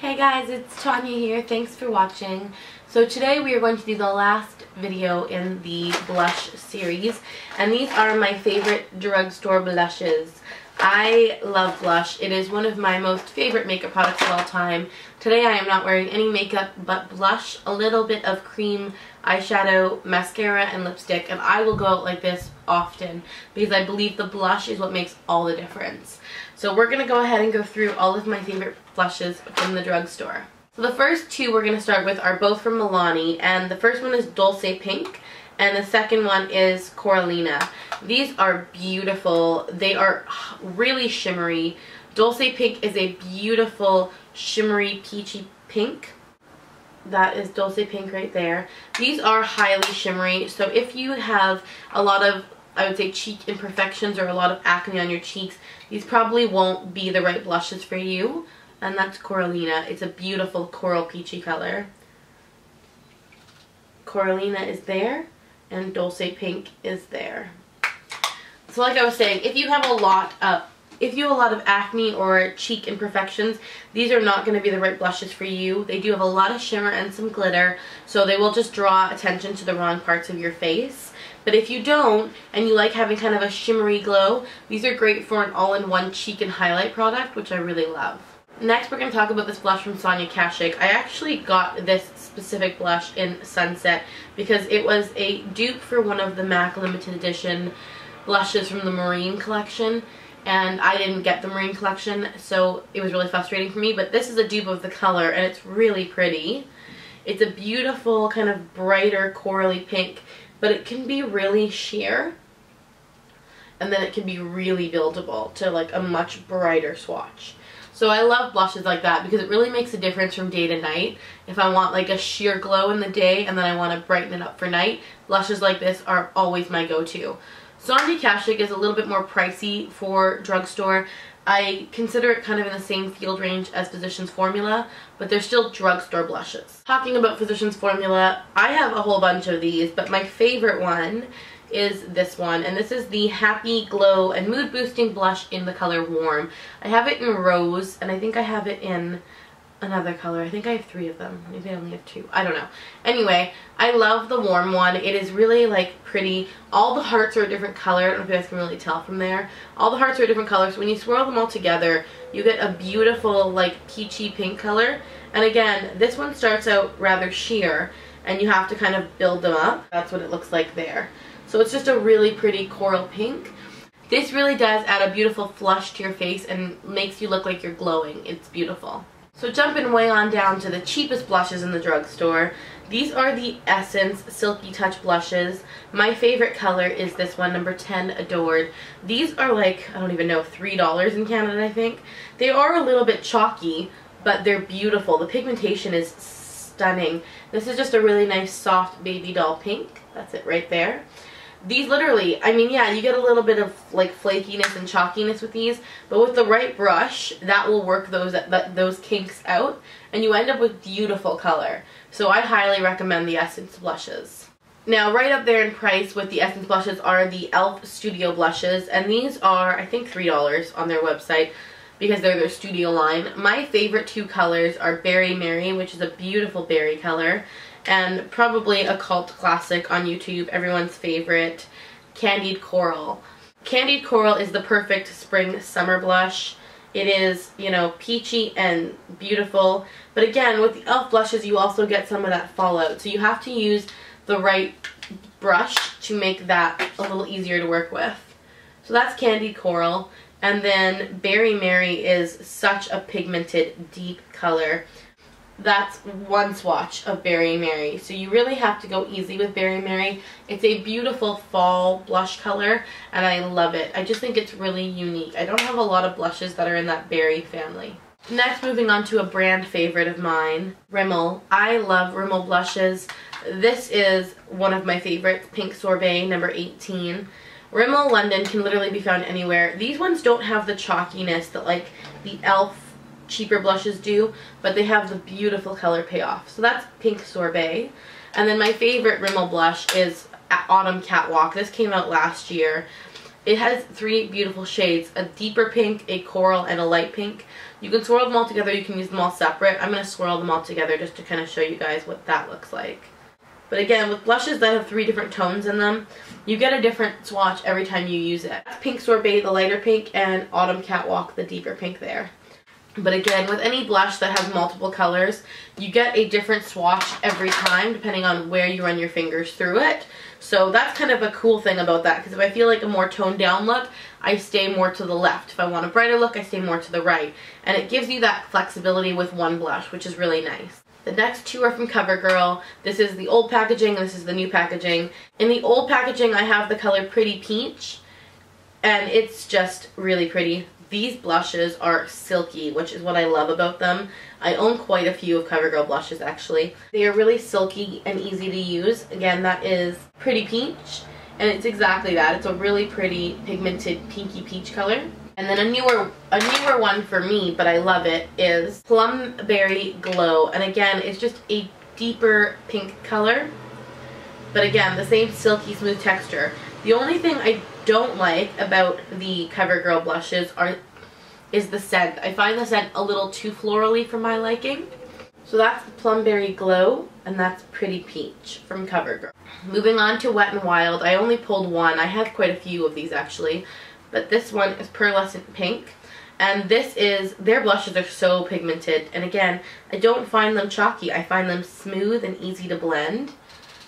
Hey guys, it's Tanya here. Thanks for watching. So today we are going to do the last video in the blush series, and these are my favorite drugstore blushes. I love blush. It is one of my most favorite makeup products of all time. Today I am not wearing any makeup but blush, a little bit of cream, eyeshadow, mascara, and lipstick, and I will go out like this often because I believe the blush is what makes all the difference. So we're going to go ahead and go through all of my favorite blushes from the drugstore. So the first two we're going to start with are both from Milani, and the first one is Dulce Pink and the second one is Coralina. These are beautiful. They are really shimmery. Dulce Pink is a beautiful shimmery peachy pink. That is Dulce Pink right there. These are highly shimmery, so if you have a lot of, I would say, cheek imperfections or a lot of acne on your cheeks, these probably won't be the right blushes for you. And that's Coralina. It's a beautiful coral peachy color. Coralina is there and Dulce Pink is there. So like I was saying, if you have a lot of acne or cheek imperfections, these are not going to be the right blushes for you. They do have a lot of shimmer and some glitter, so they will just draw attention to the wrong parts of your face. But if you don't, and you like having kind of a shimmery glow, these are great for an all-in-one cheek and highlight product, which I really love. Next, we're going to talk about this blush from Sonia Kashuk. I actually got this specific blush in Sunset because it was a dupe for one of the MAC limited edition blushes from the Marine collection, and I didn't get the Marine collection, so it was really frustrating for me. But this is a dupe of the color, and it's really pretty. It's a beautiful kind of brighter corally pink, but it can be really sheer, and then it can be really buildable to like a much brighter swatch. So I love blushes like that because it really makes a difference from day to night. If I want like a sheer glow in the day and then I want to brighten it up for night, blushes like this are always my go-to. Sonia Kashuk is a little bit more pricey for drugstore. I consider it kind of in the same field range as Physicians Formula, but they're still drugstore blushes. Talking about Physicians Formula, I have a whole bunch of these, but my favorite one is this one, and this is the Happy Glow and Mood Boosting Blush in the color Warm. I have it in rose, and I think I have it in another color. I think I have 3 of them. Maybe I only have 2. I don't know. Anyway, I love the Warm one. It is really like pretty. All the hearts are a different color. I don't know if you guys can really tell from there. All the hearts are a different color, so when you swirl them all together, you get a beautiful like peachy pink color. And again, this one starts out rather sheer, and you have to kind of build them up. That's what it looks like there. So it's just a really pretty coral pink. This really does add a beautiful flush to your face and makes you look like you're glowing. It's beautiful. So jumping way on down to the cheapest blushes in the drugstore. These are the Essence Silky Touch blushes. My favorite color is this one, number 10, Adored. These are like, I don't even know, $3 in Canada, I think. They are a little bit chalky, but they're beautiful. The pigmentation is stunning. This is just a really nice soft baby doll pink. That's it right there. These literally, I mean, yeah, you get a little bit of like flakiness and chalkiness with these, but with the right brush, that will work those kinks out, and you end up with beautiful color. So I highly recommend the Essence blushes. Now, right up there in price with the Essence blushes are the e.l.f. Studio blushes, and these are, I think, $3 on their website because they're their studio line. My favorite 2 colors are Berry Mary, which is a beautiful berry color, and probably a cult classic on YouTube, everyone's favorite, Candied Coral. Candied Coral is the perfect spring-summer blush. It is, you know, peachy and beautiful, but again, with the e.l.f. blushes, you also get some of that fallout, so you have to use the right brush to make that a little easier to work with. So that's Candied Coral, and then Berry Mary is such a pigmented, deep color. That's one swatch of Berry Mary. So you really have to go easy with Berry Mary. It's a beautiful fall blush color, and I love it. I just think it's really unique. I don't have a lot of blushes that are in that berry family. Next, moving on to a brand favorite of mine, Rimmel. I love Rimmel blushes. This is one of my favorites, Pink Sorbet, number 18. Rimmel London can literally be found anywhere. These ones don't have the chalkiness that like the e.l.f. cheaper blushes do, but they have the beautiful color payoff. So that's Pink Sorbet. And then my favorite Rimmel blush is Autumn Catwalk. This came out last year. It has 3 beautiful shades, a deeper pink, a coral, and a light pink. You can swirl them all together, you can use them all separate. I'm going to swirl them all together just to kind of show you guys what that looks like. But again, with blushes that have 3 different tones in them, you get a different swatch every time you use it. Pink Sorbet, the lighter pink, and Autumn Catwalk, the deeper pink there. But again, with any blush that has multiple colors, you get a different swatch every time depending on where you run your fingers through it. So that's kind of a cool thing about that, because if I feel like a more toned down look, I stay more to the left. If I want a brighter look, I stay more to the right. And it gives you that flexibility with one blush, which is really nice. The next 2 are from CoverGirl. This is the old packaging, and this is the new packaging. In the old packaging, I have the color Pretty Peach, and it's just really pretty. These blushes are silky, which is what I love about them. I own quite a few of CoverGirl blushes, actually. They are really silky and easy to use. Again, that is Pretty Peach, and it's exactly that. It's a really pretty pigmented pinky peach color. And then a newer one for me, but I love it, is Plum Berry Glow. And again, it's just a deeper pink color, but again, the same silky smooth texture. The only thing I don't like about the CoverGirl blushes is the scent. I find the scent a little too florally for my liking. So that's the Plum Berry Glow, and that's Pretty Peach from CoverGirl. Moving on to Wet n Wild, I only pulled one. I have quite a few of these actually, but this one is Pearlescent Pink. And this is, their blushes are so pigmented, and again, I don't find them chalky. I find them smooth and easy to blend.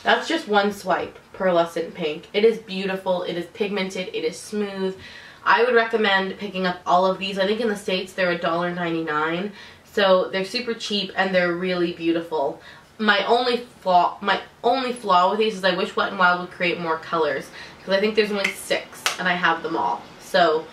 That's just one swipe, Pearlescent Pink. It is beautiful, it is pigmented, it is smooth. I would recommend picking up all of these. I think in the States they're $1.99, so they're super cheap and they're really beautiful. My only flaw with these is I wish Wet n Wild would create more colors, because I think there's only 6 and I have them all. So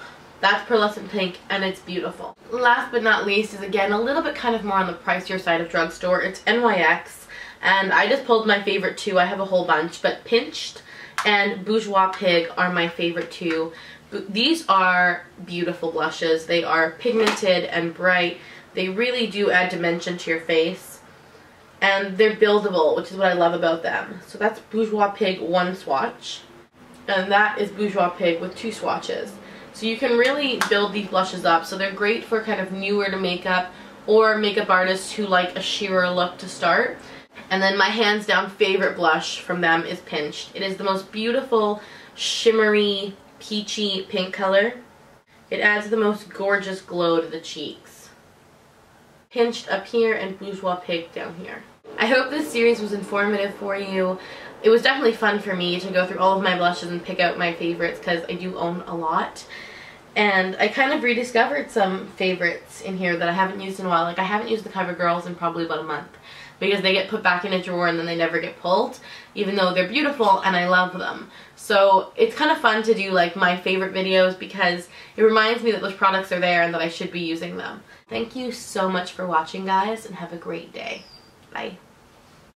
that's Pearlescent Pink, and it's beautiful. Last but not least is again a little bit kind of more on the pricier side of drugstore. It's NYX, and I just pulled my favorite 2. I have a whole bunch, but Pinched and Bourjois Pig are my favorite 2. These are beautiful blushes. They are pigmented and bright. They really do add dimension to your face, and they're buildable, which is what I love about them. So that's Bourjois Pig 1 swatch, and that is Bourjois Pig with 2 swatches. So you can really build these blushes up. So they're great for kind of newer to makeup or makeup artists who like a sheerer look to start. And then my hands down favorite blush from them is Pinched. It is the most beautiful, shimmery, peachy pink color. It adds the most gorgeous glow to the cheeks. Pinched up here and Bourjois Pig down here. I hope this series was informative for you. It was definitely fun for me to go through all of my blushes and pick out my favorites, because I do own a lot. And I kind of rediscovered some favorites in here that I haven't used in a while. Like, I haven't used the CoverGirls in probably about a month, because they get put back in a drawer and then they never get pulled, even though they're beautiful and I love them. So it's kind of fun to do like my favorite videos, because it reminds me that those products are there and that I should be using them. Thank you so much for watching, guys, and have a great day. Bye.